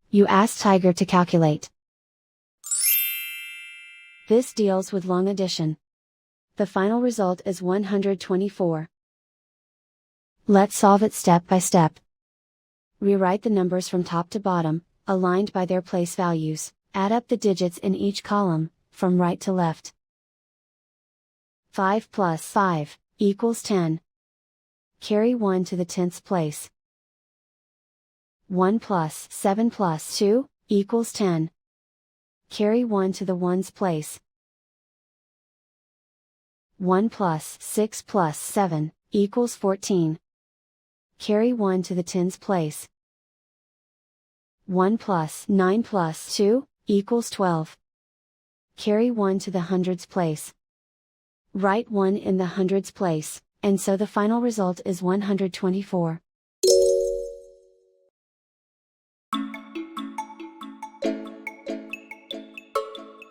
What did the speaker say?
You ask Tiger to calculate. This deals with long addition. The final result is 124. Let's solve it step by step. Rewrite the numbers from top to bottom, aligned by their place values, add up the digits in each column, from right to left. 5 plus 5 equals 10. Carry 1 to the 10th place. 1 plus 7 plus 2 equals 10. Carry 1 to the 1's place. 1 plus 6 plus 7 equals 14. Carry 1 to the 10's place. 1 plus 9 plus 2 equals 12. Carry 1 to the 100's place. Write 1 in the 100's place, and so the final result is 124.